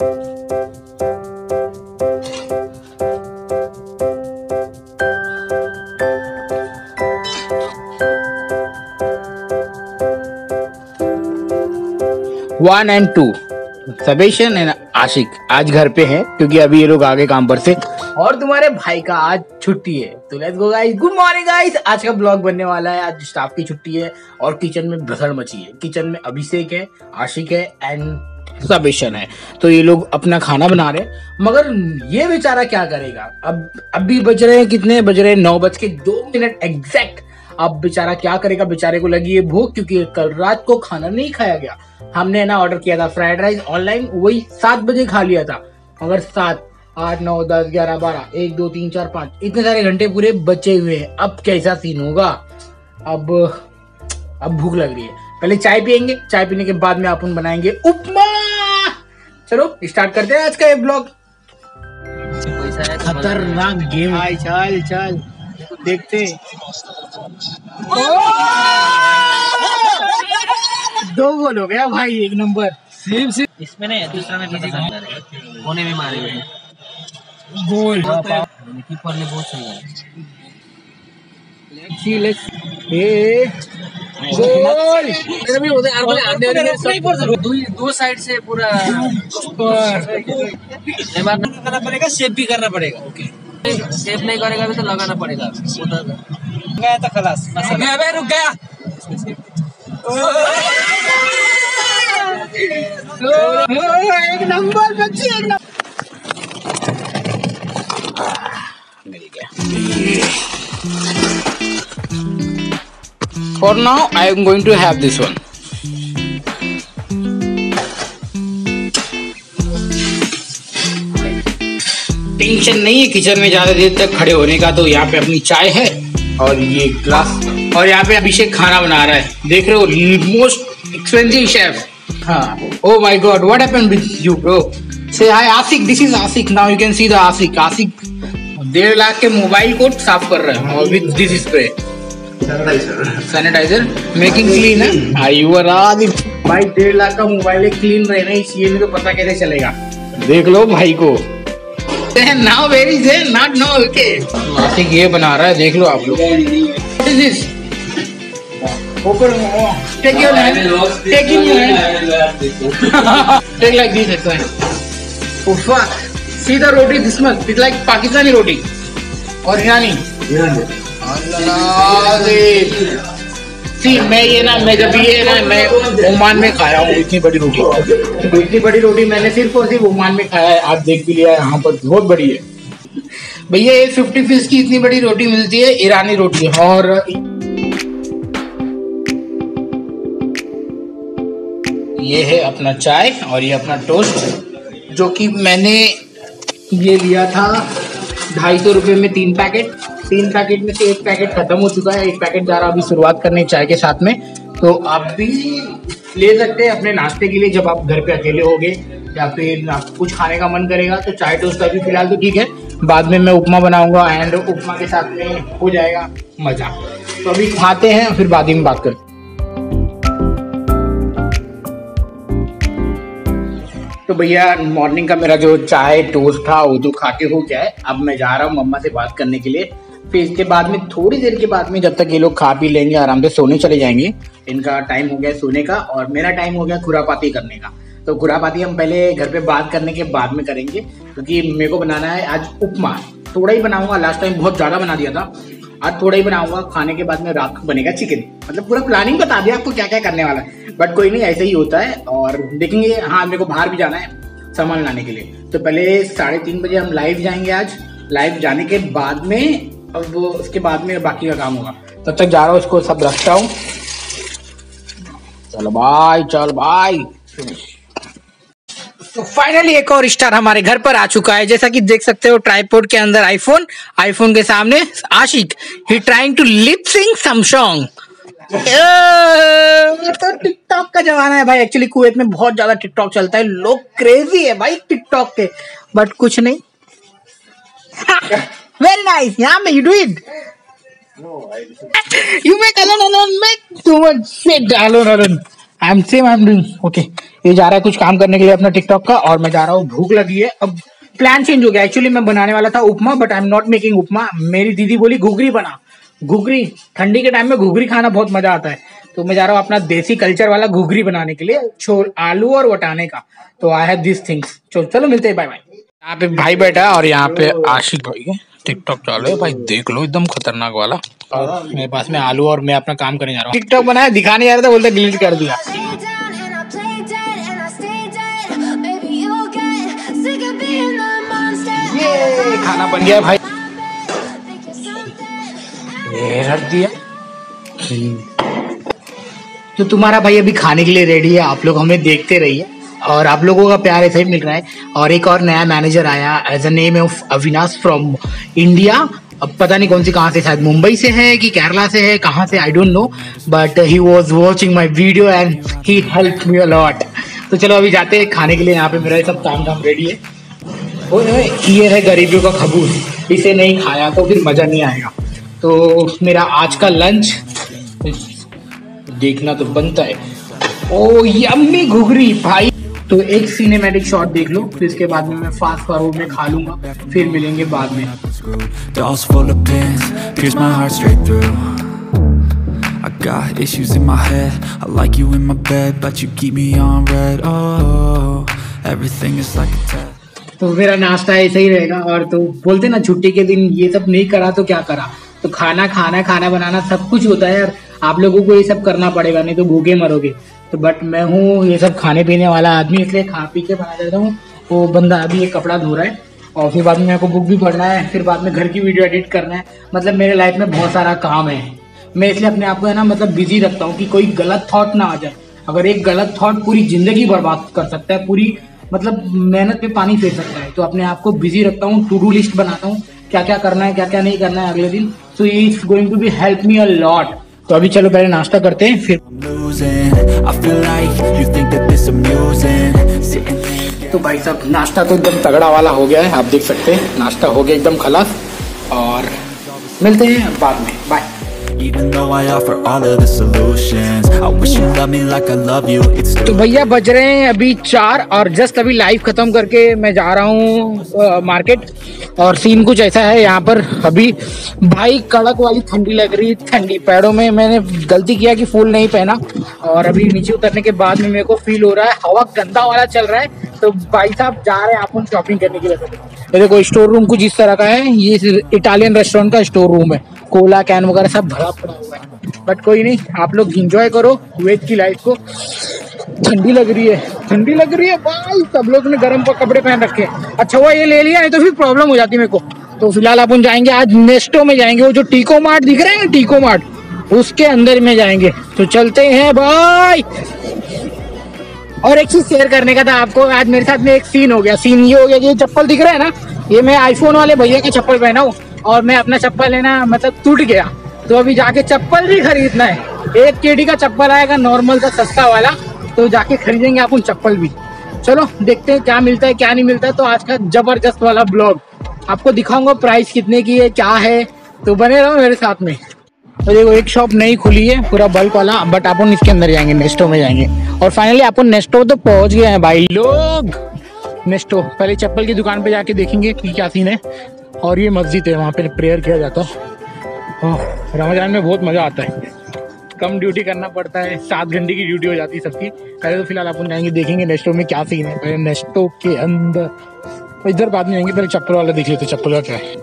One and to, सबेशन and आशिक आज घर पे हैं क्योंकि अभी ये लोग आ गए काम पर से और तुम्हारे भाई का आज छुट्टी है। तो let's go guys, good morning guys. आज का ब्लॉग बनने वाला है। आज स्टाफ की छुट्टी है और किचन में भसड़ मची है। किचन में अभिषेक है, आशिक है एंड सबेशन है। तो ये लोग अपना खाना बना रहे हैं, मगर ये बेचारा क्या करेगा। अब अभी बज रहे हैं, कितने बज रहे हैं, 9:02 एग्जैक्ट। अब बेचारा क्या करेगा, बेचारे को लगी है भूख क्योंकि कल रात को खाना नहीं खाया गया। हमने ना ऑर्डर किया था फ्राइड राइस ऑनलाइन, वही 7 बजे खा लिया था। मगर 7, 8, 9, 10, 11, 12, 1, 2, 3, 4, 5 इतने सारे घंटे पूरे बचे हुए हैं। अब कैसा सीन होगा। अब भूख लग रही है। पहले चाय पियेंगे, चाय पीने के बाद में अपन बनाएंगे उपमा। चलो स्टार्ट करते हैं आज का ये ब्लॉग। खतरनाक गेम। चल चल देखते। दो गोल हो गया भाई, एक नंबर। इसमें नहीं, दूसरा में पता चलता है, कोने में मारे गए गोल। कीपर ने बहुत सही दो साइड से पूरा करना पड़ेगा, सेव भी करना पड़ेगा। ओके, सेव नहीं करेगा भी तो लगाना पड़ेगा। गया था खलास, रुक गया। एक नंबर बच्ची, एक नंबर। मिल गया। For now, I am going to have this one. Tension नहीं है किचन में ज्यादा देर तक खड़े होने का। तो यहाँ पे अपनी चाय है और ये ग्लास, और यहाँ पे अभिषेक खाना बना रहा है। देख रहे हो, मोस्ट एक्सपेंसिव शेफ। हाँ, oh my God, what happened with you, bro? Say hi, Asik. This is Asik. Now you can see the Asik. Asik 1.5 lakh के मोबाइल को साफ कर रहा है और with this spray sanitizer making clean है। भाई भाई 1.5 लाख का मोबाइल है, क्लीन रहना इसलिए मेरे को पता कैसे चलेगा। देख लो भाई को। Now where is it? Not now, okay. आशिक ये बना रहा है, देख लो आप लोग। What is this? Open. Take your hand. Take in your hand. Take like this, it's fine. Oh fuck! See the roti this much. It's like Pakistani roti or Irani. See, मैं जब मैं ओमान में खाया हूँ इतनी बड़ी रोटी। इतनी बड़ी रोटी मैंने सिर्फ और सिर्फ ओमान में खाया है। आप देख भी लिया है, यहाँ पर बहुत बड़ी है भैया। ये 50 पीस की इतनी बड़ी रोटी मिलती है, ईरानी रोटी। और ये है अपना चाय और ये अपना टोस्ट, जो कि मैंने ये लिया था 250 रुपये में 3 पैकेट। 3 पैकेट में से 1 पैकेट खत्म हो चुका है, 1 पैकेट जा रहा अभी शुरुआत करने चाय के साथ में। तो आप भी ले सकते हैं अपने नाश्ते के लिए जब आप घर पे अकेले होगे या फिर कुछ खाने का मन करेगा। तो चाय टोस्ट अभी फिलहाल तो ठीक है, बाद में मैं उपमा बनाऊंगा एंड उपमा के साथ में हो जाएगा मजा। तो अभी खाते हैं फिर बाद में बात करते हैं। तो भैया मॉर्निंग का मेरा जो चाय टोस्ट था वो तो खा के हो गया है। अब मैं जा रहा हूँ मम्मा से बात करने के लिए। फिर इसके बाद में थोड़ी देर के बाद में जब तक ये लोग खा पी लेंगे आराम से सोने चले जाएंगे। इनका टाइम हो गया सोने का और मेरा टाइम हो गया खुरापाती करने का। तो खुरापाती हम पहले घर पे बात करने के बाद में करेंगे क्योंकि मेरे को बनाना है आज उपमा। थोड़ा ही बनाऊंगा, लास्ट टाइम बहुत ज्यादा बना दिया था, आज थोड़ा ही बनाऊंगा। खाने के बाद में रात को बनेगा चिकन। मतलब पूरा प्लानिंग बता दिया आपको क्या क्या करने वाला है, बट कोई नहीं, ऐसे ही होता है और देखेंगे। हाँ, मेरे को बाहर भी जाना है सामान लाने के लिए। तो पहले 3:30 बजे हम लाइव जाएंगे आज। लाइव जाने के बाद में अब उसके बाद में बाकी का काम होगा। तब तक जा रहा हूँ, इसको सब रखता हूँ। चलो भाई, चल भाई। तो फाइनली एक और स्टार हमारे घर पर आ चुका है। जैसा कि देख सकते हो ट्राइपॉड के अंदर आईफोन के सामने आशिक, he trying to lip sing some song. तो टिकटॉक का जमाना है भाई। एक्चुअली कुवैत में बहुत ज्यादा टिकटॉक चलता है, लोग क्रेजी है भाई टिकटॉक के, बट कुछ नहीं। Very nice. यहाँ में you do it, you make alone make too much shit alone। I am doing okay. ये जा रहा है कुछ काम करने के लिए अपना टिकटॉक का, और मैं जा रहा हूँ, भूख लगी है। अब प्लान चेंज हो गया। एक्चुअली मैं बनाने वाला था upma, but I am not making upma. मेरी दीदी बोली घुघरी बना। घुघरी ठंडी के टाइम में घुघरी खाना बहुत मजा आता है, तो मैं जा रहा हूँ अपना देसी कल्चर वाला घुघरी बनाने के लिए, छोल आलू और वटाने का। तो आई हैव दिस थिंग्स। चलो मिलते हैं, बाय बाय। यहाँ पे भाई बैठा है और यहाँ पे आशिक भाई है, टिकटॉक चालू है भाई, देख लो एकदम खतरनाक वाला। और मेरे पास में आलू और मैं अपना काम करने जा रहा हूँ। टिकटॉक बनाया, दिखाने जा रहा था, बोलते डिलीट कर दिया। ये खाना बन गया भाई, ये रख दिया। तो तुम्हारा भाई अभी खाने के लिए रेडी है। आप लोग हमें देखते रहिए, और आप लोगों का प्यार ऐसे ही मिल रहा है। और एक और नया मैनेजर आया as a name of Avinash from India. अब पता नहीं कौन सी कहाँ से, शायद मुंबई से है कि केरला से है, कहाँ से I don't know, but he was watching my video and he helped me a lot. तो चलो अभी जाते हैं खाने के लिए। यहाँ पे मेरा सब काम रेडी है। ये है गरीबियों का खबूस, इसे नहीं खाया तो फिर मजा नहीं आएगा। तो मेरा आज का लंच देखना तो बनता है। ओ यम्मी घुघरी भाई। तो एक सिनेमैटिक शॉट देख लो, फिर इसके बाद में मैं फास्ट फॉरवर्ड में खा लूंगा, फिर मिलेंगे बाद में। I got issues in my head. I like you in my bed, but you keep me on red. Oh, everything is like a test. तो मेरा नाश्ता ऐसे ही रहेगा। और तो बोलते ना छुट्टी के दिन ये सब नहीं करा तो क्या करा। तो खाना बनाना सब कुछ होता है यार। आप लोगों को ये सब करना पड़ेगा, नहीं तो भूखे मरोगे। तो बट मैं हूँ ये सब खाने पीने वाला आदमी, इसलिए खा पी के बना देता हूँ। वो बंदा अभी एक कपड़ा धो रहा है, और फिर बाद में मेरे को बुक भी पढ़ना है, फिर बाद में घर की वीडियो एडिट करना है। मतलब मेरे लाइफ में बहुत सारा काम है। मैं इसलिए अपने आप को है ना, मतलब बिजी रखता हूँ कि कोई गलत थॉट ना आ जाए। अगर एक गलत थॉट पूरी जिंदगी बर्बाद कर सकता है, पूरी मतलब मेहनत पे पानी फेर सकता है। तो अपने आप को बिजी रखता हूँ, टू डू लिस्ट बनाता हूँ, क्या क्या करना है क्या क्या नहीं करना है अगले दिन। सो ये is going to be help me a lot. तो अभी चलो पहले नाश्ता करते हैं फिर। तो भाई साहब नाश्ता तो एकदम तगड़ा वाला हो गया है, आप देख सकते हैं नाश्ता हो गया एकदम खलास। और मिलते हैं बाद में, bye. Even though I offer all of the solutions, I wish you loved me like I love you. तो भैया बज रहे हैं अभी 4, और जस्ट अभी लाइव खत्म करके मैं जा रहा हूँ मार्केट। और सीन कुछ ऐसा है यहाँ पर अभी भाई, कड़क वाली ठंडी लग रही, ठंडी पैरों में। मैंने गलती किया कि फुल नहीं पहना, और अभी नीचे उतरने के बाद में मेरे को फील हो रहा है हवा गंदा वाला चल रहा है। तो भाई साहब जा रहे हैं अपन शॉपिंग करने के लिए। तो देखो स्टोर रूम कुछ इस तरह का है, ये इटालियन रेस्टोरेंट का स्टोर रूम है। कोला कैन वगैरह सब भरा पड़ा हुआ है, बट कोई नहीं, आप लोग एंजॉय करो कुवैत की लाइफ को। ठंडी लग रही है भाई, सब लोग ने गर्म कपड़े पहन रखे हैं। अच्छा हुआ ये ले लिया, नहीं तो फिर प्रॉब्लम हो जाती मेरे को। तो फिलहाल अपन जाएंगे आज नेस्टो में जाएंगे, वो जो टीको मार्ट दिख रहा है ना, टीको मार्ट, उसके अंदर में जाएंगे। तो चलते हैं भाई। और एक चीज शेयर करने का था आपको, आज मेरे साथ में एक सीन हो गया। सीन ये हो गया कि ये चप्पल दिख रहा है ना, ये मैं आईफोन वाले भैया का चप्पल पहना हूँ, और मैं अपना चप्पल लेना मतलब टूट गया। तो अभी जाके चप्पल भी खरीदना है। 1 KD का चप्पल आएगा नॉर्मल सा सस्ता वाला, तो जाके खरीदेंगे अपन चप्पल भी। चलो देखते हैं क्या मिलता है क्या नहीं मिलता है। तो आज का जबरदस्त वाला ब्लॉग आपको दिखाऊंगा, प्राइस कितने की है क्या है, तो बने रहो मेरे साथ में। तो देखो एक शॉप नई खुली है पूरा बल्क वाला, बट अपन इसके अंदर जाएंगे, नेस्टो में जाएंगे। और फाइनली अपन नेस्टो तो पहुंच गए हैं भाई लोग। नेस्टो पहले चप्पल की दुकान पे जाके देखेंगे कि क्या सीन है। और ये मस्जिद है, वहाँ पे प्रेयर किया जाता है। रमजान में बहुत मजा आता है, कम ड्यूटी करना पड़ता है, 7 घंटे की ड्यूटी हो जाती है सबकी। पहले तो फिलहाल अपन जाएंगे देखेंगे नेस्टो में क्या सीन है। पहले नेस्टो के अंदर, इधर बाद में जाएंगे, पहले चप्पल वाला देख लेते चप्पल का क्या है।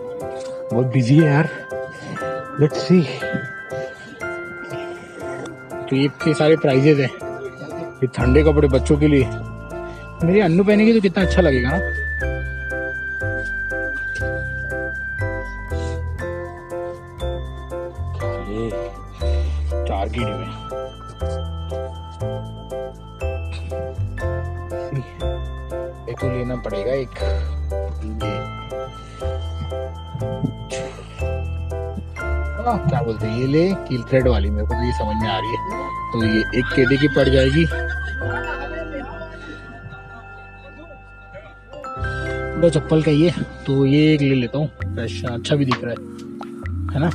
बहुत बिजी है यार, लेट्स सी। तो ये सारे प्राइजेज हैं, ये ठंडे कपड़े बच्चों के लिए। मेरी अन्नू पहनेगी तो कितना अच्छा लगेगा ना। ये 4 KD में एक तो लेना पड़ेगा, एक क्या बोलते हैं, ये ले कील थ्रेड वाली, मेरे को तो ये समझ में आ रही है। तो ये 1 KD की पड़ जाएगी। दो चप्पल का ये, तो ये एक ले लेता हूँ, फ्रेश अच्छा भी दिख रहा है ना।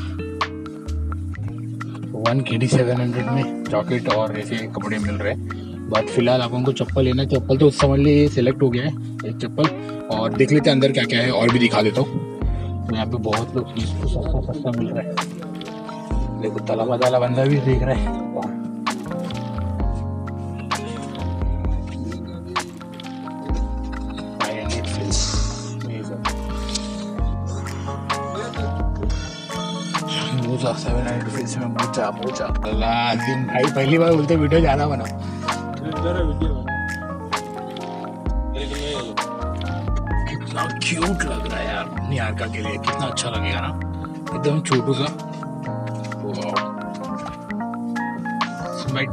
1 KD 700 में जैकेट और ऐसे कपड़े मिल रहे हैं। बट फिलहाल आप उनको चप्पल लेना, चप्पल तो समझ लीजिए सिलेक्ट हो गया है एक चप्पल। और देख लेते हैं अंदर क्या क्या है और भी दिखा देता हूँ। तो यहाँ पे बहुत लोग चीज़ को सस्ता सस्ता मिल रहा है। देखो ताला वाला बंदा भी देख रहा है। भाई पहली बार बोलते वीडियो ज्यादा बनाओ। कितना क्यूट लग रहा है यार निहारिका के लिए, कितना अच्छा लगेगा ना, एकदम छोटू सा।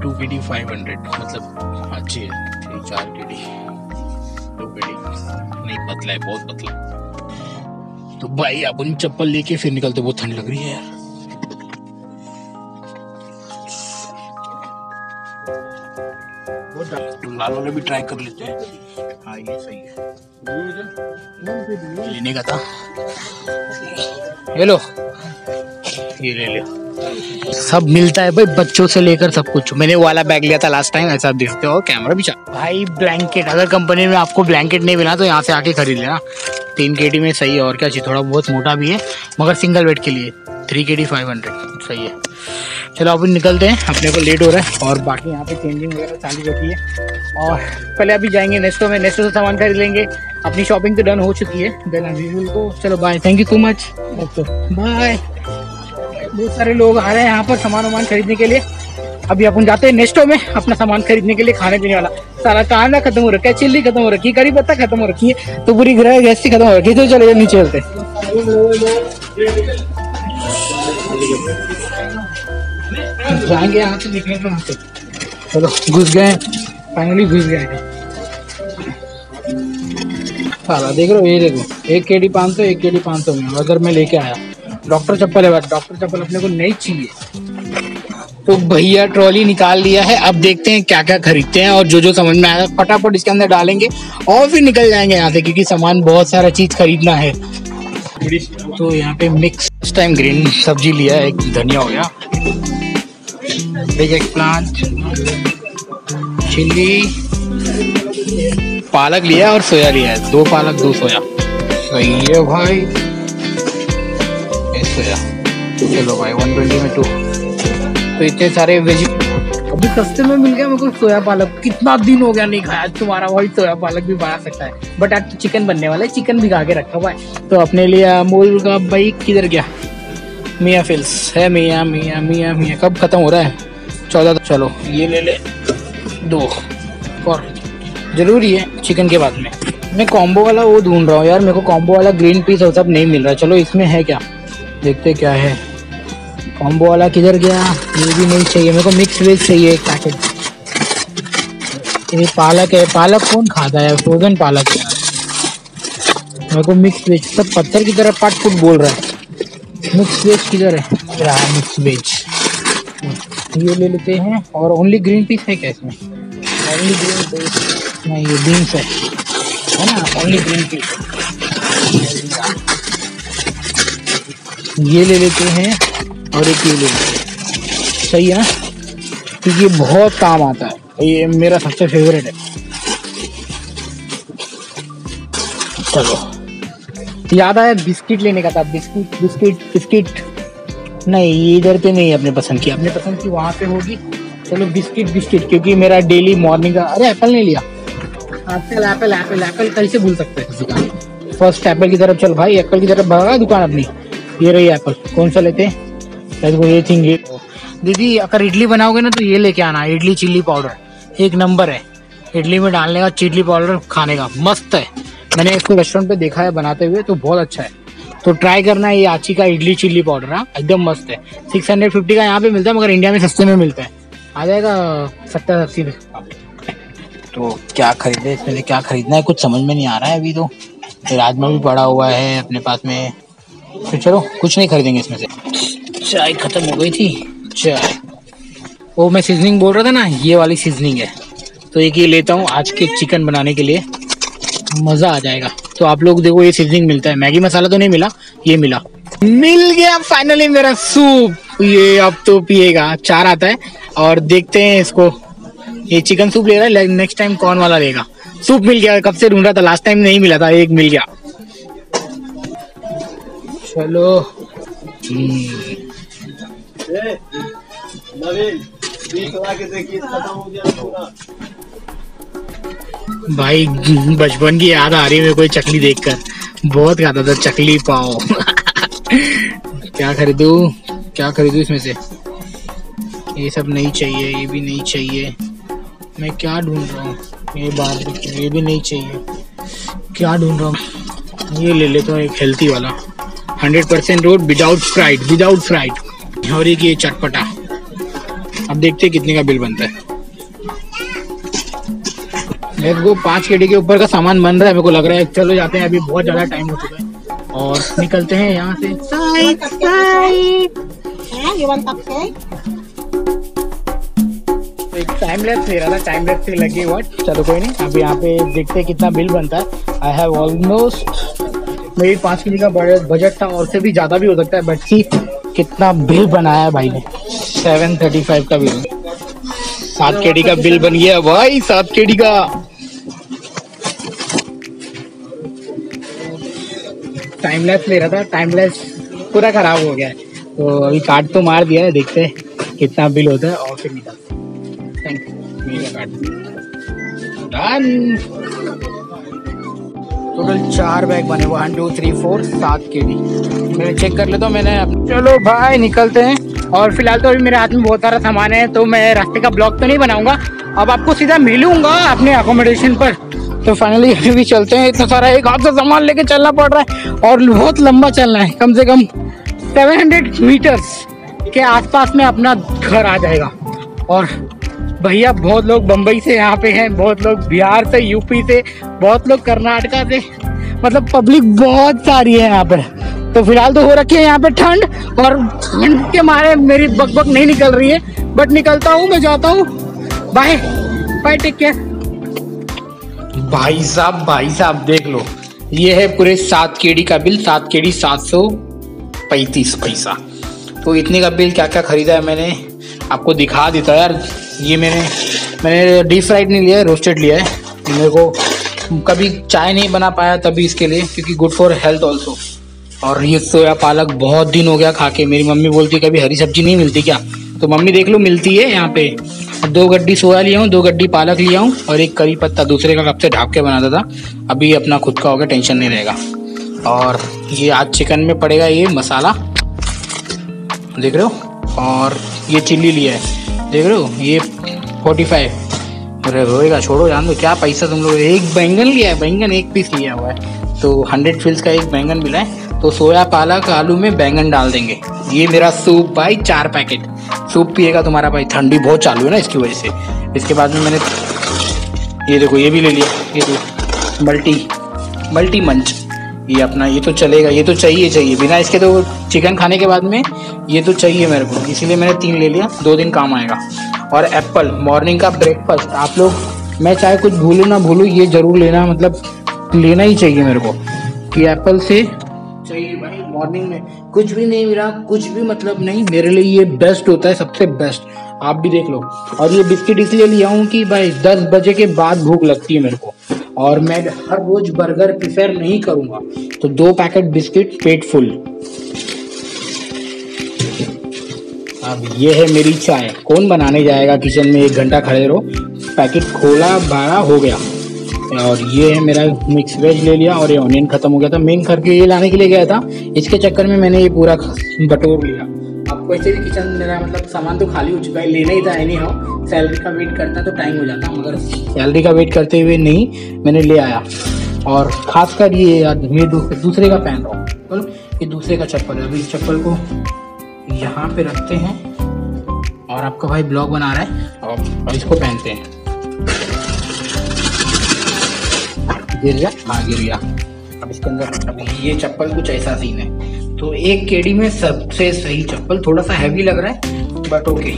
2 KD 500 मतलब अच्छी है। 4 KD 2 KD नहीं, पतला है, बहुत पतला। तो भाई अपन चप्पल लेके फिर निकलते, बहुत ठंड लग रही है यार। लाल वाला भी ट्राई कर लेते हैं। हाँ ये सही है, लेने का था। ये लो, ये ले लो। सब मिलता है भाई, बच्चों से लेकर सब कुछ। मैंने वो वाला बैग लिया था लास्ट टाइम, ऐसा देखते हो। कैमरा भी भाई ब्लैंकेट, अगर कंपनी में आपको ब्लैंकेट नहीं मिला तो यहाँ से आके खरीद लेना। 3 KD में सही है। और क्या चाहिए, थोड़ा बहुत मोटा भी है मगर सिंगल बेड के लिए। 3 KD 500 सही है। चलो अभी निकलते हैं, अपने को लेट हो रहा है। और बाकी यहाँ पे चेंजिंग वगैरह चालू होती है। और पहले अभी जाएंगे नेस्टो में, नेस्टो से सामान खरीद लेंगे। अपनी शॉपिंग तो डन हो चुकी है को। चलो bye, thank you so much, bye. बहुत सारे लोग आ रहे हैं यहाँ पर सामान खरीदने के लिए। अभी अपन जाते हैं नेस्टो में अपना सामान खरीदने के लिए। खाने पीने वाला सारा कांदा खत्म हो रखा है, चिल्ली खत्म हो रखी है, करी पत्ता खत्म हो रखी है, तो पूरी गैस खत्म हो रखी है। तो चलो नीचे चलते जाएंगे यहाँ से, निकले तो यहाँ से। चलो घुस गए, फाइनली घुस गए। सारा देख रहे हो, ये देखो 1 KD 500, 1 KD 500 में अगर मैं लेके आया। डॉक्टर चप्पल है, बस डॉक्टर चप्पल अपने को नहीं चाहिए। तो भैया ट्रॉली निकाल लिया है। अब देखते हैं क्या क्या खरीदते हैं और जो जो समझ में आया फटाफट इसके अंदर डालेंगे और फिर निकल जाएंगे यहाँ से, क्योंकि सामान बहुत सारा चीज खरीदना है। तो यहाँ पे मिक्स टाइम ग्रीन सब्जी लिया है, एक धनिया हो गया, बिग एग प्लांट, चिल्ली, पालक लिया और सोया लिया है। 2 पालक 2 सोया, सही है भाई। सोया चलो भाई 120 में 2। तो इतने सारे वेज अभी सस्ते में मिल गया मेरे को। सोया पालक कितना दिन हो गया नहीं खाया। तुम्हारा भाई सोया पालक भी बना सकता है, बट आज तो चिकन बनने वाला है, चिकन भिगा के रखा हुआ है। तो अपने लिए अमूल का भाई किधर गया, मियाँ फिल्स है, मियाँ मियाँ मियाँ मियाँ कब खत्म हो रहा है, 14। चलो ये ले ले 2 और जरूरी है चिकन के बाद में। मैं कॉम्बो वाला वो ढूंढ रहा हूँ यार, मेरे को कॉम्बो वाला ग्रीन पीस और सब नहीं मिल रहा। चलो इसमें है क्या, देखते क्या है। कॉम्बो वाला किधर गया, ये भी नहीं चाहिए मेरे को। मिक्स वेज चाहिए एक पैकेट। ये पालक है, पालक कौन खाता है, फ्रोजन पालक है मेरे को। मिक्स वेज सब पत्थर की तरह पट पुट बोल रहा है। मिक्स वेज किधर है, मिक्स वेज ये ले लेते हैं। और ओनली ग्रीन पीस है क्या इसमें, ओनली ग्रीन पीस नहीं, ये बीन्स है ना, ओनली ग्रीन पीस। ये ले लेते हैं और एक ये ले लेते हैं, सही है ना, क्योंकि ये बहुत काम आता है। ये मेरा सबसे फेवरेट है। चलो याद आया बिस्किट लेने का था। बिस्किट नहीं, ये इधर पे नहीं अपने पसंद की, अपने पसंद की वहां पे होगी। चलो बिस्किट क्योंकि मेरा डेली मॉर्निंग का। अरे एप्पल नहीं लिया, एप्पल कल से भूल सकते हैं किसी का। फर्स्ट एप्पल की तरफ चल भाई, एप्पल की तरफ भागा दुकान अपनी। ये रही एप्पल, कौन सा लेते हैं, ये थिंग। दीदी अगर इडली बनाओगे ना तो ये लेके आना, इडली चिल्ली पाउडर 1 नंबर है। इडली में डालने का चिल्ली पाउडर खाने का मस्त है। मैंने इसको रेस्टोरेंट पे देखा है बनाते हुए, तो बहुत अच्छा है। तो ट्राई करना है ये आची का इडली चिल्ली पाउडर, हाँ एकदम मस्त है। 650 का यहाँ पे मिलता है, मगर इंडिया में सस्ते में मिलता है। आ जाएगा 70-80 में। तो क्या खरीदे इसमें से, क्या खरीदना है कुछ समझ में नहीं आ रहा है अभी। तो राजमा भी पड़ा हुआ है अपने पास में, तो चलो कुछ नहीं खरीदेंगे इसमें से। चाय खत्म हो गई थी, चाय वो मैं सीजनिंग बोल रहा था ना, ये वाली सीजनिंग है। तो एक ये लेता हूँ आज के चिकन बनाने के लिए, मजा आ जाएगा। तो आप लोग देखो ये सीजनिंग मिलता है, मैगी मसाला तो नहीं मिला, ये मिल गया फाइनली मेरा सूप। ये अब तो पिएगा, 4 आता है। और देखते हैं इसको, ये चिकन सूप ले रहा है, नेक्स्ट टाइम कौन वाला लेगा। सूप मिल गया, कब से ढूंढ रहा था, लास्ट टाइम नहीं मिला था, एक मिल गया। चलो भाई बचपन की याद आ रही है मेरे को ये चकली देखकर, बहुत खाता था चकली पाव। क्या खरीदूं इसमें से, ये सब नहीं चाहिए, ये भी नहीं चाहिए, मैं क्या ढूंढ रहा हूँ, ये भी नहीं चाहिए, क्या ढूंढ रहा हूँ, ये ले लेता हूँ एक हेल्थी वाला 100% रोड विदाउट फ्राइड। और एक ये चटपटा, अब देखते हैं कितने का बिल बनता है। लेट्स गो, 5 KD के ऊपर का सामान बन रहा है मेरे को लग रहा है। चलो जाते हैं, अभी बहुत ज्यादा टाइम हो चुका है और निकलते हैं यहाँ से। एक टाइम लैप्स ले रहा था, टाइम लैप्स से लगी व्हाट, चलो कोई नहीं। अब यहाँ पे देखते हैं कितना बिल बनता है। आई हैव ऑलमोस्ट, मेरी 5 KD का बजट था, और से भी ज्यादा भी हो सकता है, बट सी कितना बिल बनाया भाई ने, 735 का बिल, 7 KD का बिल बन गया भाई, 7 KD का। टाइम लैप्स ले रहा था, टाइम लैप्स पूरा खराब हो गया है, तो अभी कार्ड तो मार दिया है, देखते हैं कितना बिल होता है और फिर निकलते हैं। थैंक यू, मेरा कार्ड डन। टोटल 4 बैग बने, 1 2 3 4 7 KD। मैं चेक कर लेता हूँ मैंने। चलो भाई निकलते हैं, और फिलहाल तो अभी मेरे हाथ में बहुत सारा सामान है, तो मैं रास्ते का ब्लॉग तो नहीं बनाऊंगा, अब आपको सीधा मिलूंगा अपने अकोमोडेशन पर। तो फाइनली अभी भी चलते हैं, इतना सारा एक हाथ से सामान लेके चलना पड़ रहा है और बहुत लंबा चलना है, कम से कम 700 मीटर्स के आसपास में अपना घर आ जाएगा। और भैया बहुत लोग बम्बई से यहाँ पे हैं, बहुत लोग बिहार से, यूपी से, बहुत लोग कर्नाटका से, मतलब पब्लिक बहुत सारी है यहाँ पे। तो फिलहाल तो हो रखी है यहाँ पे ठंड, और ठंड के मारे मेरी बकबक नहीं निकल रही है, बट निकलता हूँ, मैं जाता हूँ। Bye bye, take care. भाई साहब देख लो, ये है पूरे 7 KD का बिल, 7 KD 735 पैसा। तो इतने का बिल, क्या क्या खरीदा है मैंने आपको दिखा देता यार। ये मैंने डीप फ्राइड नहीं लिया है, रोस्टेड लिया है। मेरे को कभी चाय नहीं बना पाया तभी इसके लिए, क्योंकि गुड फॉर हेल्थ ऑल्सो। और ये सोया पालक बहुत दिन हो गया खा के, मेरी मम्मी बोलती कभी हरी सब्जी नहीं मिलती क्या, तो मम्मी देख लो मिलती है यहाँ पे। 2 गड्डी सोया लिया हूँ, 2 गड्डी पालक लिया हूँ, और एक करी पत्ता दूसरे का कब से ढाप के बनाता था, अभी अपना खुद का होगा, टेंशन नहीं रहेगा। और ये आज चिकन में पड़ेगा ये मसाला, देख रहे हो, और ये चिल्ली लिया है, देख रहे हो, ये 45। अरे रोएगा, छोड़ो, जान दो, क्या पैसा तुम लोग। एक बैंगन लिया है, बैंगन 1 पीस लिया हुआ है, तो 100 फिल्स का एक बैंगन मिला है। तो सोया पालक आलू में बैंगन डाल देंगे। ये मेरा सूप भाई, 4 पैकेट सूप पिएगा तुम्हारा भाई, ठंडी बहुत चालू है ना इसकी वजह से। इसके बाद में मैंने ये देखो, ये भी ले लिया, ये तो मल्टी मंच, ये अपना, ये तो चलेगा, ये तो चाहिए, बिना इसके तो चिकन खाने के बाद में ये तो चाहिए मेरे को, इसीलिए मैंने 3 ले लिया, 2 दिन काम आएगा। और एप्पल, मॉर्निंग का ब्रेकफास्ट। आप लोग, मैं चाहे कुछ भूलूँ ना भूलूँ, ये जरूर लेना, मतलब लेना ही चाहिए मेरे को, कि एप्पल से चाहिए भाई। मॉर्निंग में कुछ भी नहीं मिला, कुछ भी मतलब नहीं, मेरे लिए ये बेस्ट होता है, सबसे बेस्ट, आप भी देख लो। और ये बिस्किट इसलिए लिया हूँ कि भाई 10 बजे के बाद भूख लगती है मेरे को, और मैं हर रोज बर्गर प्रेफर नहीं करूंगा, तो 2 पैकेट बिस्किट, पेट फुल। अब ये है मेरी चाय, कौन बनाने जाएगा किचन में, 1 घंटा खड़े रहो। पैकेट खोला, 12 हो गया। और ये है मेरा मिक्स वेज ले लिया, और ये ऑनियन खत्म हो गया था, मेन करके ये लाने के लिए गया था, इसके चक्कर में मैंने ये पूरा बटोर लिया। आपको ऐसे भी किचन मेरा मतलब सामान तो खाली हो चुका है, लेना ही था एनी हाउ, सैलरी का वेट करता तो टाइम हो जाता, मगर सैलरी का वेट करते हुए नहीं, मैंने ले आया। और खासकर ये दूसरे का पहन रहा हूँ, ये दूसरे का चप्पल है। अभी इस चप्पल को यहाँ पे रखते हैं, और आपका भाई ब्लॉग बना रहा है, और इसको पहनते हैं। गिर गया, हाँ गिर गया। अब इसके अंदर, अब ये चप्पल कुछ ऐसा सीन है, तो 1 KD में सबसे सही चप्पल, थोड़ा सा हैवी लग रहा है बट ओके,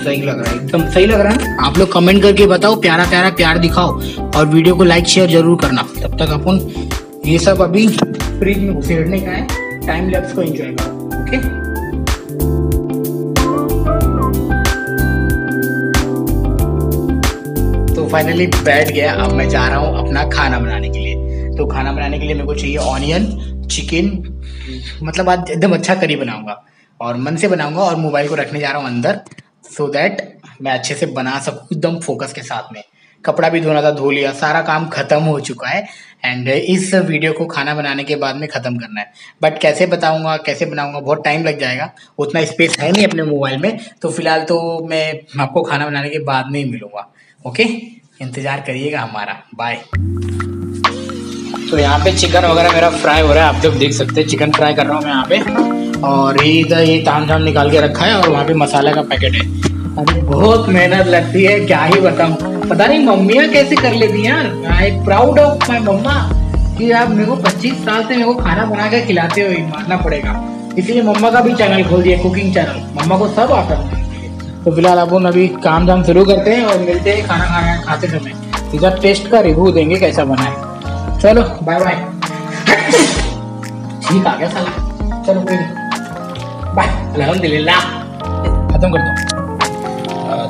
सही लग रहा है, एकदम सही लग रहा है। आप लोग कमेंट करके बताओ, प्यार दिखाओ, और वीडियो को लाइक शेयर जरूर करना। तब तक अपन ये सब अभी फ्रिज में घुसेड़ने का है, टाइम लैप्स को एंजॉय करो। ओके। फाइनली बैठ गया। अब मैं जा रहा हूँ अपना खाना बनाने के लिए। तो खाना बनाने के लिए मेरे को चाहिए ऑनियन, चिकन, मतलब आज एकदम अच्छा करी बनाऊंगा और मन से बनाऊंगा और मोबाइल को रखने जा रहा हूँ अंदर, सो दैट मैं अच्छे से बना सकूँ एकदम फोकस के साथ में। कपड़ा भी धोना था, धो लिया, सारा काम खत्म हो चुका है। एंड इस वीडियो को खाना बनाने के बाद में खत्म करना है। बट कैसे बताऊंगा, कैसे बनाऊंगा, बहुत टाइम लग जाएगा, उतना स्पेस है नहीं अपने मोबाइल में। तो फिलहाल तो मैं आपको खाना बनाने के बाद में ही मिलूंगा। ओके, इंतजार करिएगा हमारा। बाय। तो यहाँ पे चिकन वगैरह मेरा फ्राई हो रहा है, आप लोग देख सकते हैं। चिकन फ्राई कर रहा हूँ मैं यहाँ पे, और इधर ये ताम झाम निकाल के रखा है, और वहाँ पे मसाला का पैकेट है। अरे बहुत मेहनत लगती है, क्या ही बताऊँ। पता नहीं मम्मियाँ कैसे कर लेती हैं। I am proud of my mamma कि आप मेरे को 25 साल से मेरे को खाना बना के खिलाते हो, मानना पड़ेगा। इसलिए मम्मा का भी चैनल खोल दिया, कुकिंग चैनल। मम्मा को सब आता है। तो फिलहाल अपन अभी काम धाम शुरू करते हैं और मिलते हैं खाना खाते समय। सीधा टेस्ट का रिव्यू देंगे कैसा बना है। चलो बाय बाय। ठीक आ गया साला, चलो कोई नहीं, बाय। अल्हम्दुलिल्लाह, खत्म कर दो।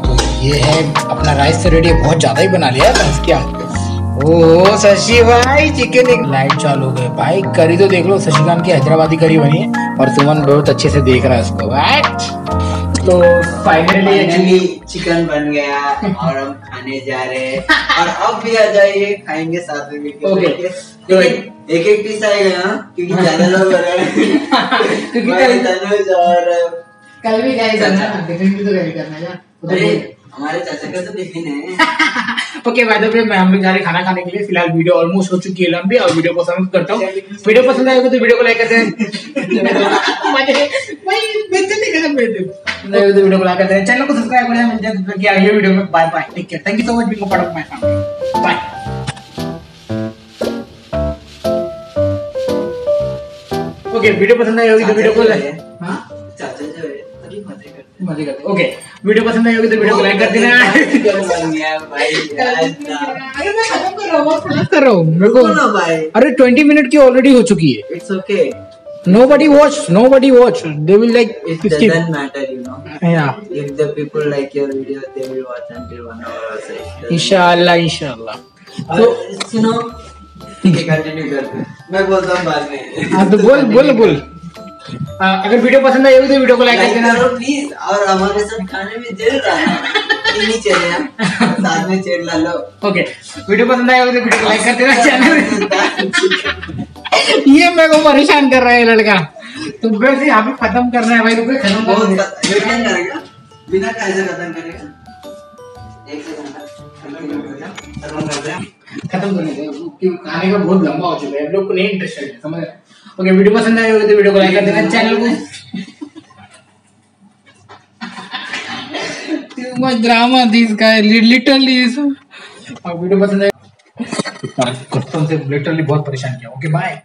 तो ये है अपना राइस रेडी है। बहुत ज्यादा ही बना लिया है बस क्या। ओह शशि भाई, चिकन एक लाइट चालू हो गए भाई। करी तो देख लो, शशिकांत की हैदराबादी करी बनी है और सुमन बहुत अच्छे से देख रहा है उसको। तो फाइनली चिकन बन गया और हम खाने जा रहे हैं। और अब भी आ जाइए, खाएंगे साथ में मिलकर। ओके, तो एक पीस आएगा ना, क्योंकि ज्यादा लोग हो रहे हैं। क्योंकि कल भी क्या करना है, टिफिन भी तो रेडी करना है। अरे हमारे चाचा का तो टिफिन है। ओके बाय द वे, मैं हम लोग जा रहे हैं खाना खाने के लिए। फिलहाल वीडियो ऑलमोस्ट हो चुकी है लंबी, और वीडियो को समाप्त करता हूँ। वीडियो पसंद आएगा तो वीडियो को लाइक करते हैं। वीडियो को लाइक करते हैं, चैनल को सब्सक्राइब करें। मिलते हैं अगले वीडियो में। Bye bye, take care, thank you so much being a part of my family. Bye. Okay, video पसंद आई होगी तो वीडियो को लाइक, हाँ चाचा जो है मजे करते। ओके, वीडियो पसंद आई होगी तो वीडियो को लाइक कर देना। अरे मैं खत्म कर रहा हूँ, क्लास कर रहा हूँ मेरे को। अरे 20 मिनट की ऑलरेडी हो चुकी है। It's okay, nobody watch, they will like it doesn't matter, you know. Yeah, if the people like your video, they will watch until 1 hour or so. इंशाल्लाह। तो सुनो, ठीक है, कंटिन्यू करते। मैं बोलता हूँ बाद में। हाँ तो बोल। अगर वीडियो पसंद आई होगी तो वीडियो को लाइक कर देना प्लीज, और हमारे साथ खाने में जरूर आना। साथ में चेट ला लो। ओके, वीडियो पसंद आई होगी तो वीडियो को लाइक कर देना। चैनल ये मेरे को परेशान कर रहा है लड़का। तो वैसे यहाँ पे खत्म करना है भाई। रुको, खत्म करेगा बिना कैसे खत्म करेगा। एक सेकंड खत्म करने दे, क्योंकि खाने का बहुत लंबा हो चुका है, हम लोग को नहीं इंटरेस्टेड है, समझ रहे। ओके, वीडियो पसंद आई होगी तो वीडियो को लाइक कर देना, चैनल को। Too much drama this guy, literally। Video पसंद आई, कुत्तों से लिटरली बहुत परेशान किया। Okay bye.